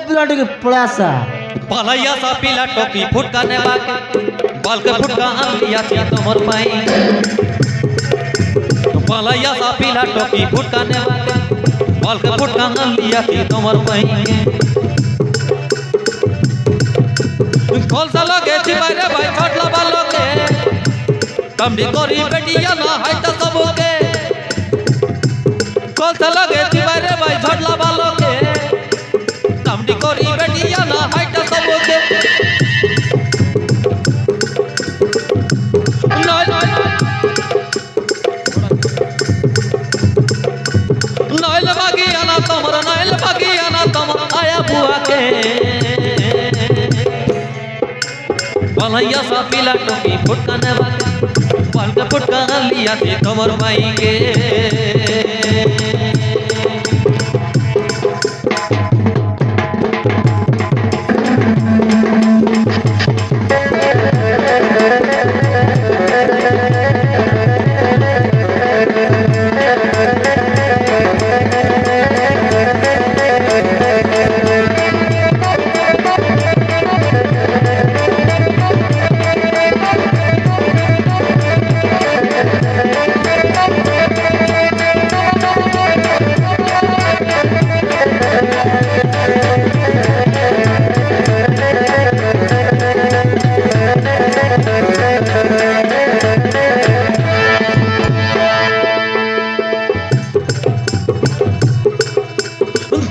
पिला टोकी पड़ासा पलैया सा पिला टोकी फुटका ने बाके बाल के फुटका लिया थी तोमर माई पलैया सा पिला टोकी फुटका ने बाके बाल के फुटका लिया थी तोमर माई कौन सा लगे थी मेरे भाई छोटला बालों के तमडी कोरी बेटिया ना है तो सबके कौन सा लगे थी मेरे भाई छोटला बालों के तमडी कोरी बेटिया ना है तो सबके नाइल बागी आना तमरा नाइल बागी आना तम आया बुआ के पलैया सा पिला टोकी फुटका ने बाके बाल के फुटका लिया थी तोमर माई के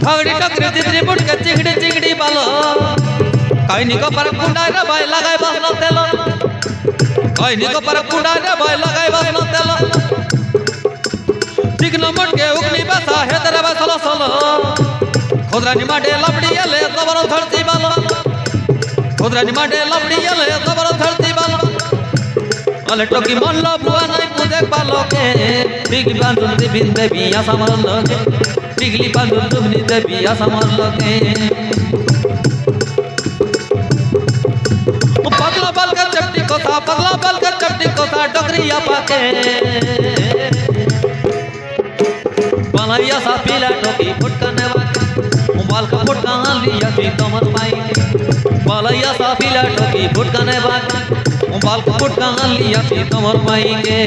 ठगड़ी टकरी तितरी बुटके चिंगड़ी चिंगड़ी बालो कहीं निको पर कुंडा रे भाई लगाए बस न तेलो कहीं निको पर कुंडा रे भाई लगाए बस न तेलो ठीक न मटके उगनी बसा है तेरे बसलो सलो खुदरा निमाडे लपड़ी ले तबरो धरती बालो खुदरा निमाडे लपड़ी ले तबरो धरती बालो अले टोकी मन लो बुआ नहीं पूजे बालो के बिग बांधुन दी बिंदे बिया समर लोगे बिगली बांधुन तुमनी दे बिया समर लोगे पगला बल का चपटी कोसा पगला बल का चपटी कोसा डगरिया पाके पलैया सा पिला टोकी फुटका ने बाके बाल का फुटका लिया थी तोमर माई पलैया सा पिला टोकी फुटका ने बाके बाल का फुटका लिया थी तोमर माई के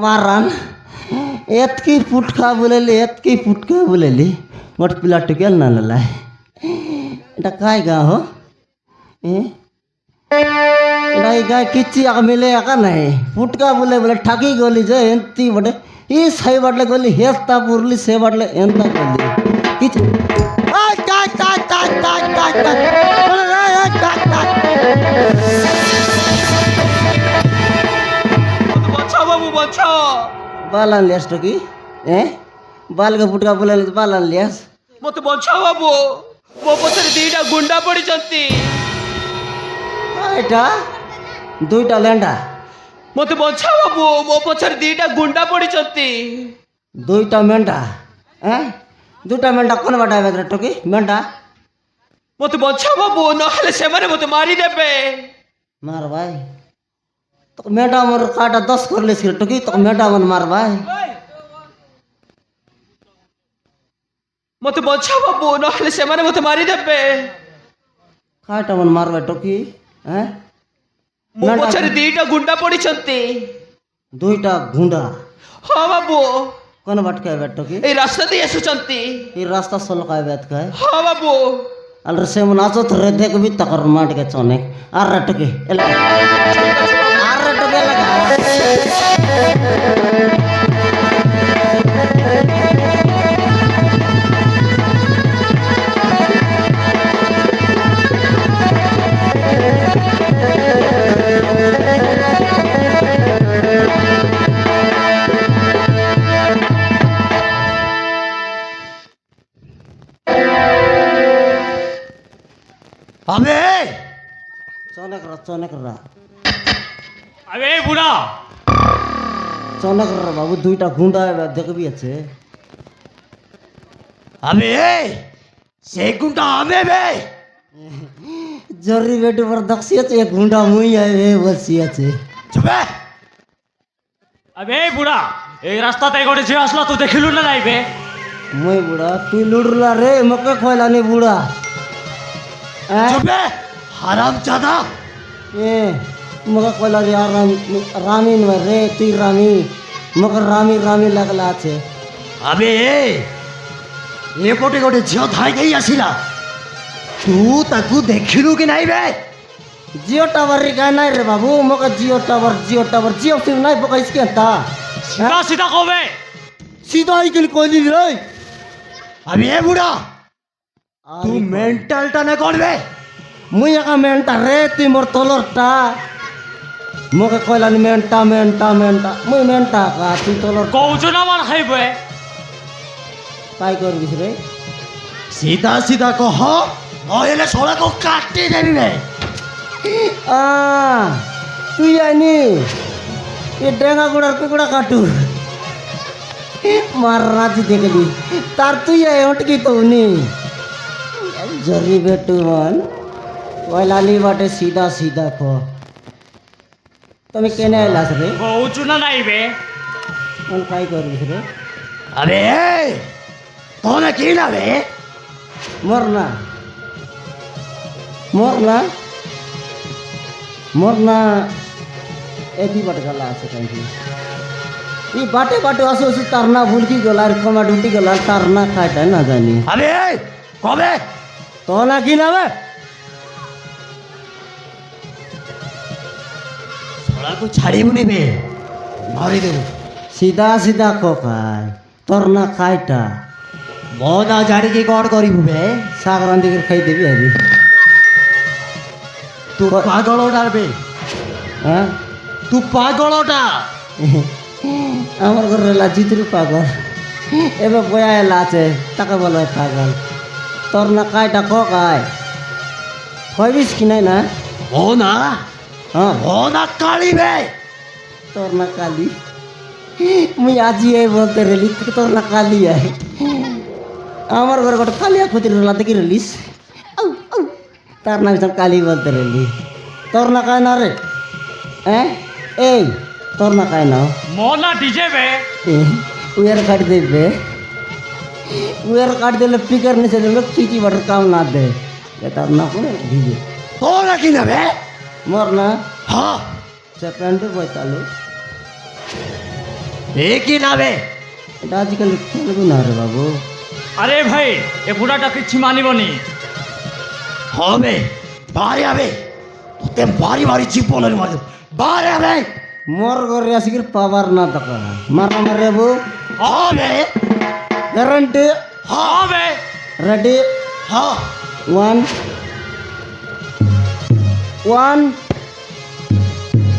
मारान एतकी फुटका बोलेली मोट पिला टोकेल ना ललाय এটা काय गा हो এটা गाय किच्ची आग मिले आका नाही फुटका बोले ठाकी गोली जे एंती बडे ई सही बडले गोली हेस्ता पुरली से बडले एंता गोली किच आय काय बालन लियास टोकी बाल के फुटका बोले बालन लियास मत बचा बाबू मो पछरे दीटा गुंडा पड़ी चंती एटा दुईटा लेंडा मत बचा बाबू मो पछरे दीटा गुंडा पड़ी चंती दुईटा मेंढा दुईटा मेंढा कोन बाटा बेदरे टोकी मेंढा मत बचा बाबू नहले से मारे मत मारी देबे मार भाई तो मेंढा मोर काटा 10 कर ले सिर टोकी तो मेंढा मन मार भाई मत बचा बाबू नहले से मारे मत मारी देबे काटा मन मार भाई टोकी मो पछरे दीटा गुंडा पड़ी चंती दुईटा गुंडा हां बाबू कोन बाटका बैठो की ए रास्ता दिए सुचंती ई रास्ता सोल का बैठ का हां बाबू अलर से मुनाचो थरे देख भी तकर माट के चोने आर रटके एला आर रटके लगा চনকরা আবে এই বুড়া চনকরা বাবু দুইটা গুন্ডা এবার দেখবি আছে अबे सेकुंडा हमें बे জরি বেটি পর দক্ষি আছে এক গুন্ডা মুই আইবে বসি আছে চুপে আবে এই বুড়া এই রাস্তাতে গোটে ঝিও আসলো তুই দেখিলু না নাইবে মুই বুড়া তুই লুড়লা রে মকে খয়লানি বুড়া चुपे हराम जादा এ মকে কয়লা রে আর রামি নয় রে তুই রামি মকে রামি রামি লাগলা আছে अबे ये पोटे गोटे झियो धाई गई आसिला तू ताकू देखिलु कि नहीं बे জিও টাওয়ার রে গায় নাই রে বাবু মকে জিও টাওয়ার সিম নাই পকাইছ কে তা সিধা সিধা কবে সিধা আইকেল কইলি রে अबे ये बुढ़ा तू मेंटल टने कौन बे মুই একা মেনটা রে তুই মোর তলরটা মকে কয়লানি মেনটা মুই মেনটা কা তুই তলর কৌছো না মার খাইবে কাই করবিস রে सीधा सीधा कहो नहेले सोला को काटी देबी बे আ তুই আইনি এ ডেঙ্গা গুড়ার কুকুড়া কাটু মার রাজি দেখলি তার তুই আয় ওটকি তো নি জরি বেটু মন কয়লালি বাটে সিধা সিধা কো তুমি কেনে আইলাস রে কৌছো না নাইবে মন কাই করবিস রে अबे तोने की ना बे মর না মর না মর না এদি বাটে গলা আছে কাইকি ই বাটে বাটে আসো আসো তার না ভুলকি গলা আর কমা ডুটি গলা তার না খাইটা না জানি अबे कबे তো না কি নাবে सोला को छाड़ी बुनी बे मारी देबो সিধা সিধা ককাই তোর না খাইটা मोना जाड़ी की कौन करी बे শাক রান্ধি করে খাই দেবি আবি तू पागल डाल बे হ্যাঁ तू पागल डा আমার ঘরে লাজিতুর পাগল এবার বয়া এলা আছে তাকে বলো পাগল তোর না কাইটা ককাই কইবিস কি নাই না मोना হ্যাঁ मोना काली बे তোর না কালি মুই আজি এই বলতে রেলি তোর না কালি আয় আমার ঘরে গোটে কালিয়া খুঁতি রেলা দেখি রেলিস তার নাম সব কালি বলতে রেলি তোর না কায় না রে হ্যাঁ এই তোর না কায় না মোনা ডিজে বে উয়ার কাট দেবে উয়ার কাট দিলে পিকার নিচে দিলে চিচি বাটার কাম না দে তার না করে ভিজে तोने की ना बे মর না हाँ সেকেন্ডে বইতালো एक ही ना बे এটা আজকাল খেলবো না রে বাবু আরে ভাই এ বুড়াটা কিচ্ছু মানিবনি हाँ बे बारे आबे तुते बारी बारी जीपन मार बारे आबे মোর ঘরে আসিকি পাবার না টাকা মারা মারে বউ हाँ बे গ্যারান্টি हाँ बे রেডি हाँ 1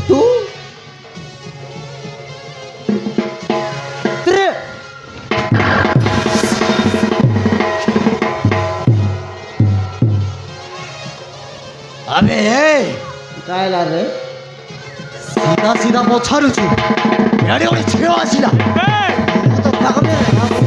2 3 अबे কাইলা রে सीधा सीधा मोछारू छु यारे ओरे छेवा आसिला এই, তো থাকবে রে বাবু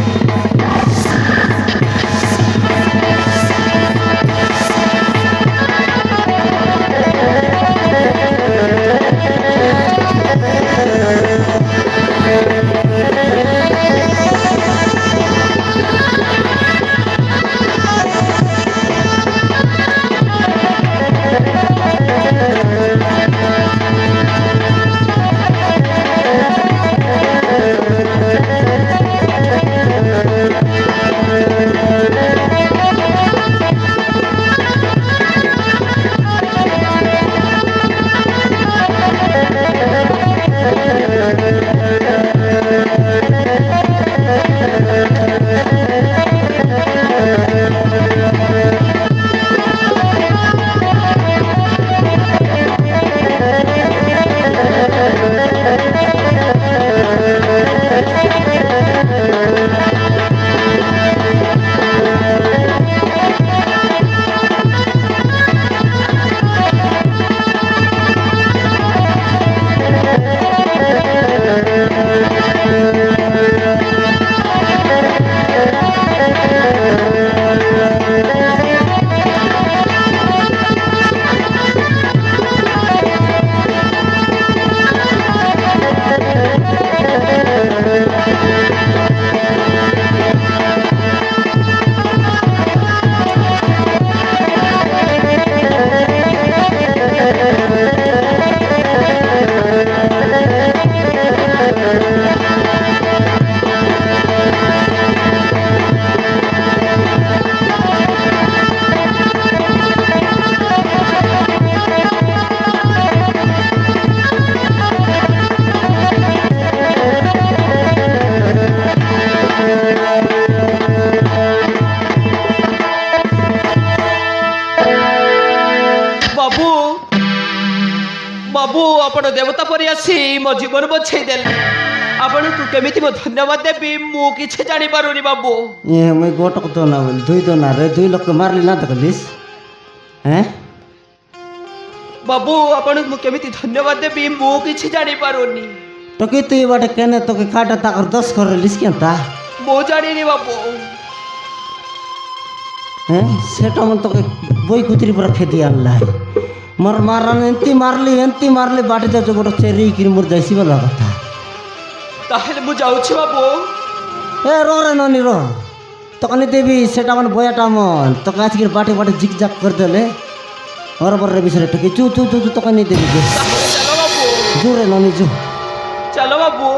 ଆପଣ ଦେବତା ପରି ଆସି ମୋ ଜୀବନ ବଞ୍ଚେଇ ଦେଲେ। ଆପଣଙ୍କୁ କେମିତି ମୁଁ ଧନ୍ୟବାଦ ଦେବି ମୁଁ କିଛି ଜାଣିପାରୁନି ବାବୁ। ଏ ମୁଇଁ ଗୋଟକ ତ ନା ବୋଲି ଦୁଇ ତ ନା ରେ 2 ଲୋକ ମାରଲି ନା ତ କଲିସ୍ হ্যাঁ ବାବୁ ଆପଣଙ୍କୁ ମୁଁ କେମିତି ଧନ୍ୟବାଦ ଦେବି ମୁଁ କିଛି ଜାଣିପାରୁନି। তোকে তুই বাটে কেনে তোকে কাটা তাকর 10 করে লিস কেনতা ମୁଁ ଜାଣିନି বাবু। হ্যাঁ সেটা মন তোকে বই কুতরি পুরা খেদি আনলাই মোর মারান এন্তি মারলি বাটে যাচ্ছ গোটা চেরি কিনে মোর যাইছি বলা কথা তাহলে ମୁଁ ଯାଉଛି বাবু। এ রে ননি তখন দেবি সেটা মানে বয়াটা মন তোকে আজকের বাটে বাটে জিকজাক করে দিলে বরাবর বিষয়ে ঠকে চু চু চু চু তোকে নিয়ে দেবি তাহলে চলো বাবু, জোরে ননি জু চলো বাবু।